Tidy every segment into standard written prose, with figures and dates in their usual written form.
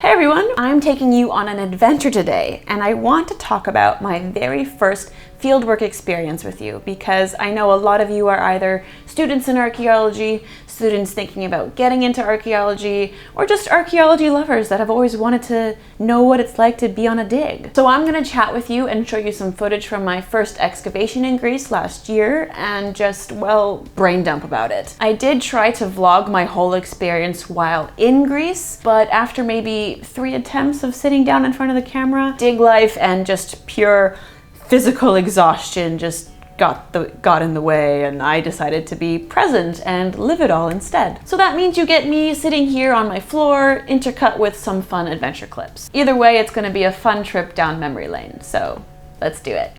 Hey everyone, I'm taking you on an adventure today, and I want to talk about my very first fieldwork experience with you because I know a lot of you are either students in archaeology, students thinking about getting into archaeology, or just archaeology lovers that have always wanted to know what it's like to be on a dig. So I'm going to chat with you and show you some footage from my first excavation in Greece last year and just, well, brain dump about it. I did try to vlog my whole experience while in Greece, but after maybe 3 attempts of sitting down in front of the camera, dig life and just pure physical exhaustion just got in the way, and I decided to be present and live it all instead. So that means you get me sitting here on my floor, intercut with some fun adventure clips. Either way, it's going to be a fun trip down memory lane, so let's do it.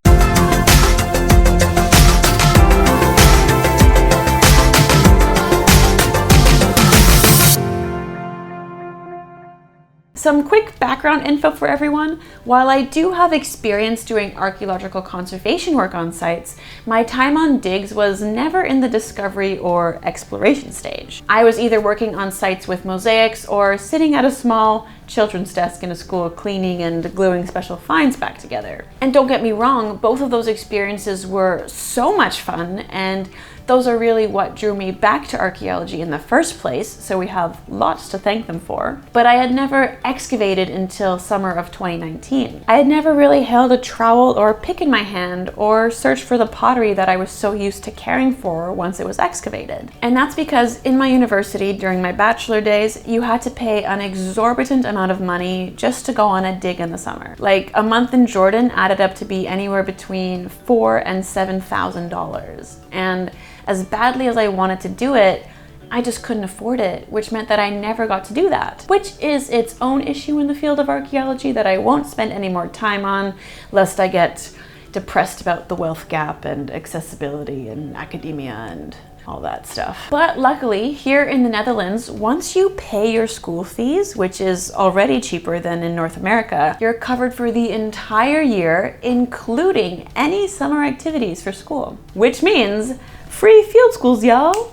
Some quick background info for everyone. While I do have experience doing archaeological conservation work on sites, my time on digs was never in the discovery or exploration stage. I was either working on sites with mosaics or sitting at a small children's desk in a school cleaning and gluing special finds back together. And don't get me wrong, both of those experiences were so much fun, and those are really what drew me back to archaeology in the first place, so we have lots to thank them for. But I had never excavated until summer of 2019. I had never really held a trowel or a pick in my hand or searched for the pottery that I was so used to caring for once it was excavated. And that's because in my university during my bachelor days, you had to pay an exorbitant amount of money just to go on a dig in the summer. Like a month in Jordan added up to be anywhere between $4,000 and $7,000. And as badly as I wanted to do it, I just couldn't afford it, which meant that I never got to do that, which is its own issue in the field of archaeology that I won't spend any more time on, lest I get depressed about the wealth gap and accessibility and academia and all that stuff. But luckily, here in the Netherlands, once you pay your school fees, which is already cheaper than in North America, you're covered for the entire year, including any summer activities for school, which means free field schools, y'all.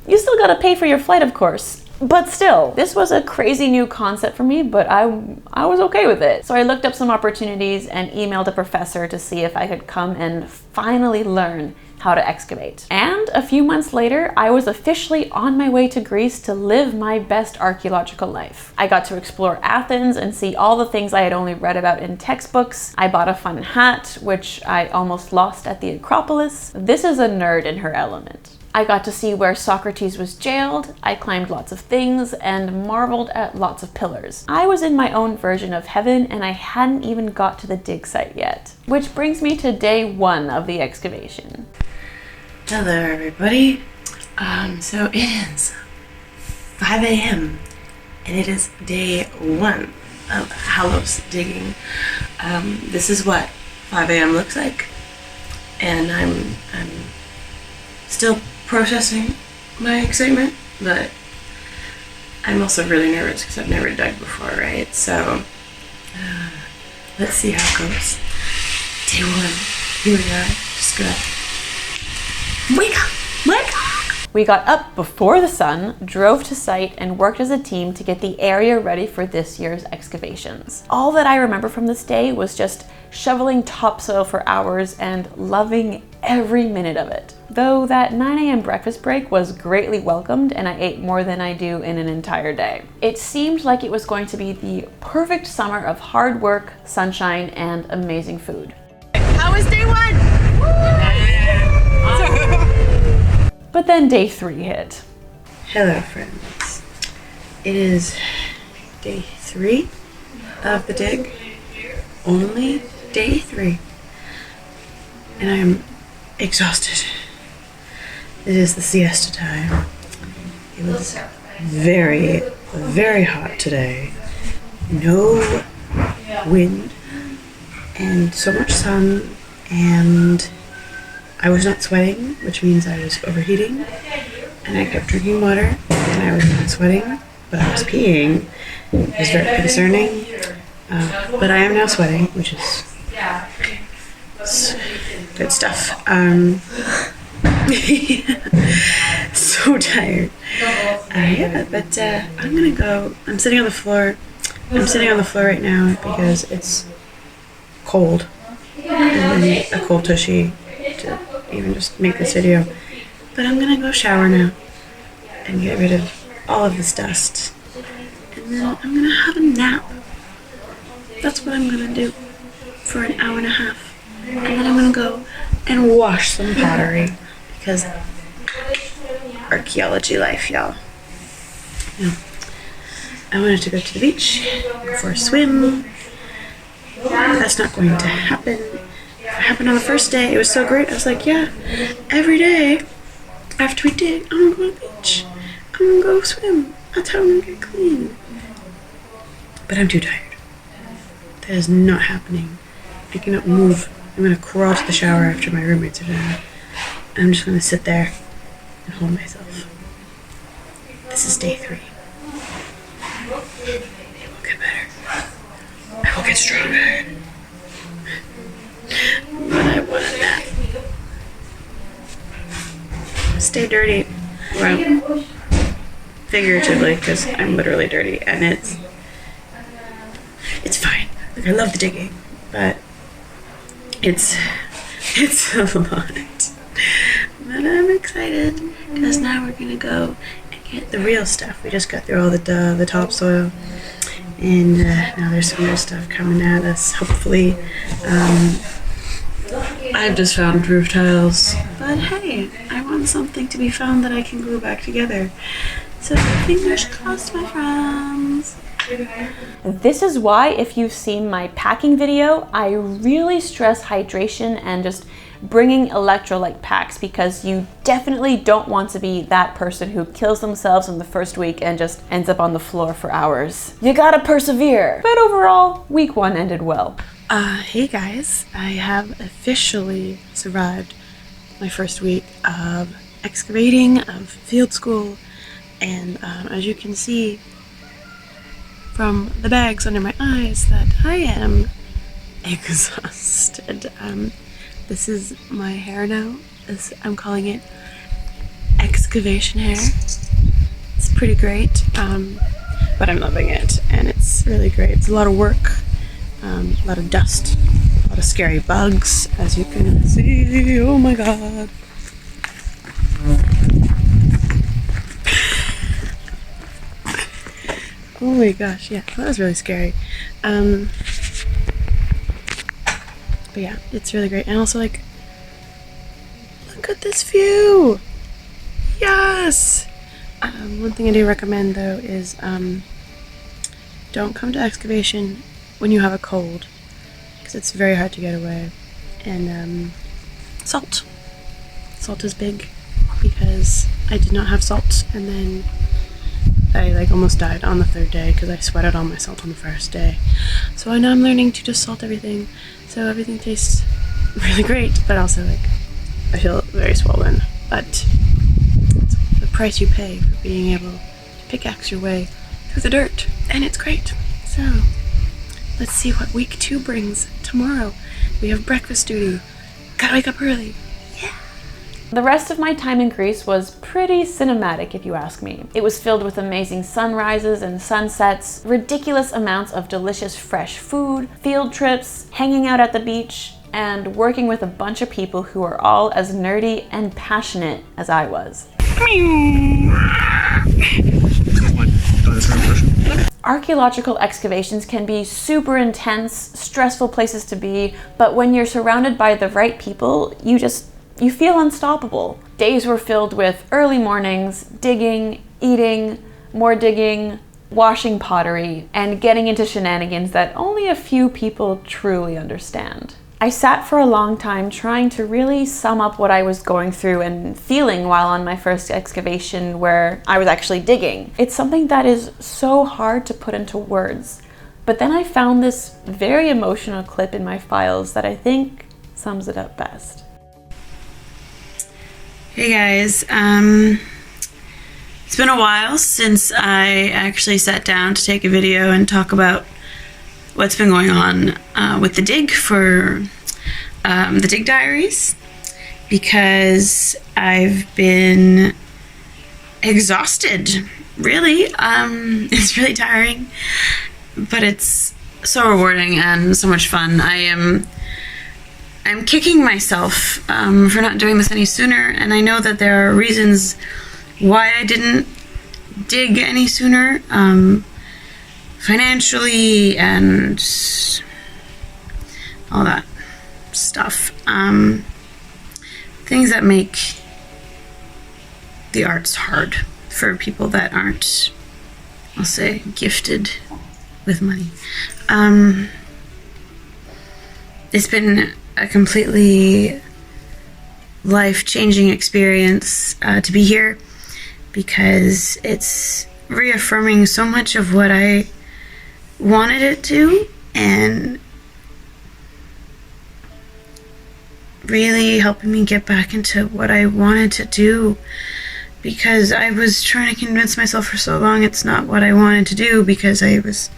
You still gotta pay for your flight, of course. But still, this was a crazy new concept for me, but I was okay with it. So I looked up some opportunities and emailed a professor to see if I could come and finally learn how to excavate. And a few months later, I was officially on my way to Greece to live my best archaeological life. I got to explore Athens and see all the things I had only read about in textbooks. I bought a fun hat, which I almost lost at the Acropolis. This is a nerd in her element. I got to see where Socrates was jailed, I climbed lots of things, and marveled at lots of pillars. I was in my own version of heaven, and I hadn't even got to the dig site yet. Which brings me to day 1 of the excavation. Hello everybody. So it is 5 a.m. and it is day 1 of Halos digging. This is what 5 a.m. looks like, and I'm still processing my excitement, but I'm also really nervous because I've never dug before, right? So let's see how it goes. Day 1. Here we are. Just gonna wake up! Wake up! We got up before the sun, drove to site, and worked as a team to get the area ready for this year's excavations. All that I remember from this day was just shoveling topsoil for hours and loving every minute of it. Though that 9 a.m. breakfast break was greatly welcomed, and I ate more than I do in an entire day. It seemed like it was going to be the perfect summer of hard work, sunshine, and amazing food. How was day 1? But then day 3 hit. Hello friends. It is day 3 of the dig. Only day 3. And I am exhausted. It is the siesta time. It was very, very hot today. No wind and so much sun, and I was not sweating, which means I was overheating, and I kept drinking water, and I was not sweating, but I was peeing. It was very concerning, but I am now sweating, which is good stuff. So tired. Yeah, but I'm gonna go. I'm sitting on the floor I'm sitting on the floor right now because it's cold and a cold tushy to even just make this video. But I'm gonna go shower now and get rid of all of this dust. And then I'm gonna have a nap. That's what I'm gonna do for an hour and a half. And then I'm gonna go and wash some pottery because archaeology life, y'all. Yeah. I wanted to go to the beach, go for a swim. That's not going to happen. It happened on the first day. It was so great. I was like, yeah, every day after we dig, I'm gonna go to the beach. I'm gonna go swim. That's how I'm gonna get clean. But I'm too tired. That is not happening. I cannot move. I'm gonna crawl to the shower after my roommates are done. I'm just gonna sit there and hold myself. This is day 3. It will get better. I will get stronger. But I want a nap. Stay dirty. Well, figuratively, because I'm literally dirty, and it's fine. Like, I love the digging, but it's a lot. But I'm excited because now we're gonna go and get the real stuff. We just got through all the topsoil, and now there's some more stuff coming at us. Hopefully, I've just found roof tiles, but hey, I want something to be found that I can glue back together. So fingers crossed, my friends. This is why, if you've seen my packing video, I really stress hydration and just bringing electrolyte packs, because you definitely don't want to be that person who kills themselves in the first week and just ends up on the floor for hours. You gotta persevere. But overall, week 1 ended well. Hey guys, I have officially survived my first week of excavating, of field school, and as you can see from the bags under my eyes that I am exhausted. This is my hair now. I'm calling it excavation hair. It's pretty great, but I'm loving it, and it's really great. It's a lot of work, a lot of dust, a lot of scary bugs, as you can see. Oh my god. Oh my gosh, yeah, that was really scary. But yeah, it's really great. And also, like, look at this view! Yes! One thing I do recommend, though, is don't come to excavation when you have a cold, because it's very hard to get away. And salt. Salt is big, because I did not have salt, and then I like almost died on the 3rd day because I sweated all my salt on the 1st day. So now I'm learning to just salt everything, so everything tastes really great, but also like I feel very swollen. But it's the price you pay for being able to pickaxe your way through the dirt, and it's great. So let's see what week 2 brings tomorrow. We have breakfast duty. Gotta wake up early. The rest of my time in Greece was pretty cinematic, if you ask me. It was filled with amazing sunrises and sunsets, ridiculous amounts of delicious fresh food, field trips, hanging out at the beach, and working with a bunch of people who are all as nerdy and passionate as I was. Archaeological excavations can be super intense, stressful places to be, but when you're surrounded by the right people, you feel unstoppable. Days were filled with early mornings, digging, eating, more digging, washing pottery, and getting into shenanigans that only a few people truly understand. I sat for a long time trying to really sum up what I was going through and feeling while on my first excavation where I was actually digging. It's something that is so hard to put into words, but then I found this very emotional clip in my files that I think sums it up best. Hey guys, it's been a while since I actually sat down to take a video and talk about what's been going on with the dig for the dig diaries, because I've been exhausted, really. It's really tiring, but it's so rewarding and so much fun. I'm kicking myself for not doing this any sooner, and I know that there are reasons why I didn't dig any sooner, financially and all that stuff. Things that make the arts hard for people that aren't, I'll say, gifted with money. It's been a completely life-changing experience to be here, because it's reaffirming so much of what I wanted it to, and really helping me get back into what I wanted to do, because I was trying to convince myself for so long it's not what I wanted to do, because I was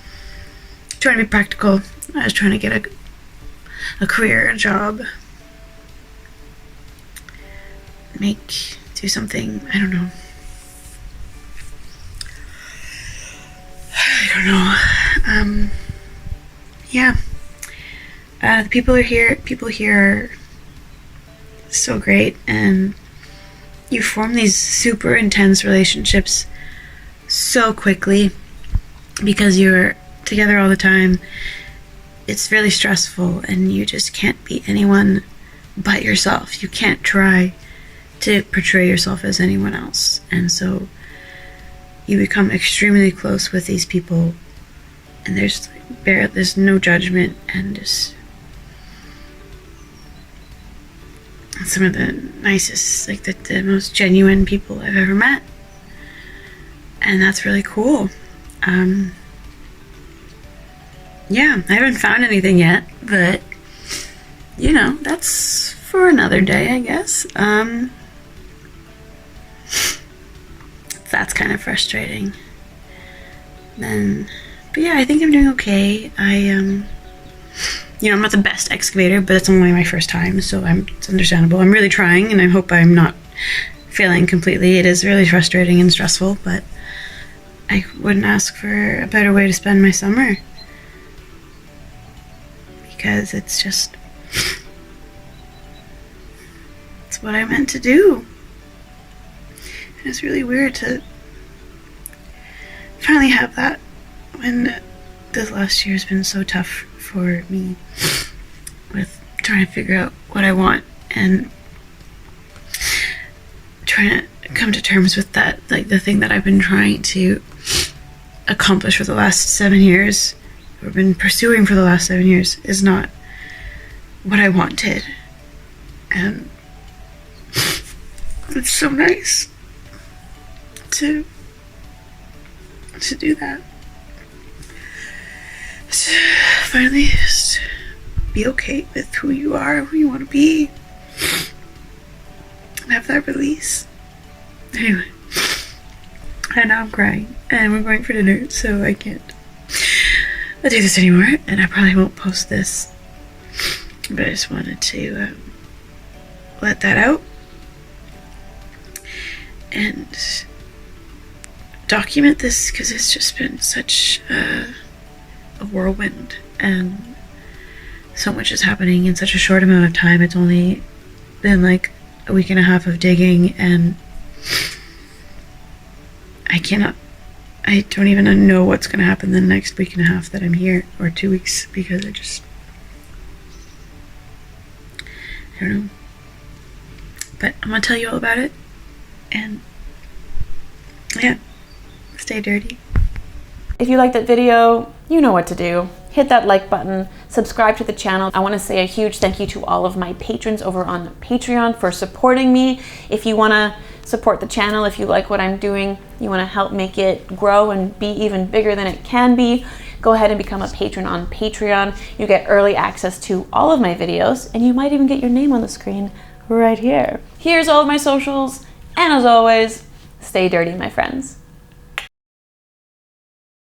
trying to be practical. I was trying to get a career, a job, do something, I don't know. Yeah. The people here are so great, and you form these super intense relationships so quickly because you're together all the time. It's really stressful, and you just can't be anyone but yourself. You can't try to portray yourself as anyone else, and so you become extremely close with these people, and there's no judgment, and just some of the nicest, like the most genuine people I've ever met, and that's really cool. Yeah, I haven't found anything yet, but that's for another day, I guess. That's kind of frustrating. But yeah, I think I'm doing okay. I'm not the best excavator, but it's only my first time, so it's understandable. I'm really trying, and I hope I'm not failing completely. It is really frustrating and stressful, but I wouldn't ask for a better way to spend my summer, because it's what I meant to do. And it's really weird to finally have that when this last year has been so tough for me with trying to figure out what I want and trying to come to terms with that, like the thing that I've been trying to accomplish for the last 7 years, or been pursuing for the last 7 years, is not what I wanted. And it's so nice to do that. To finally just be okay with who you are, who you want to be, and have that release. Anyway, and now I'm crying, and we're going for dinner, so I can't do this anymore, and I probably won't post this, but I just wanted to let that out and document this, because it's just been such a whirlwind, and so much is happening in such a short amount of time. It's only been like a week and a half of digging, and I don't even know what's going to happen the next week and a half that I'm here, or 2 weeks, because I don't know. But I'm going to tell you all about it, and yeah, stay dirty. If you liked that video, you know what to do. Hit that like button, subscribe to the channel. I want to say a huge thank you to all of my patrons over on Patreon for supporting me. If you want to support the channel, if you like what I'm doing, you want to help make it grow and be even bigger than it can be, go ahead and become a patron on Patreon. You get early access to all of my videos, and you might even get your name on the screen right here. Here's all of my socials, and as always, stay dirty, my friends.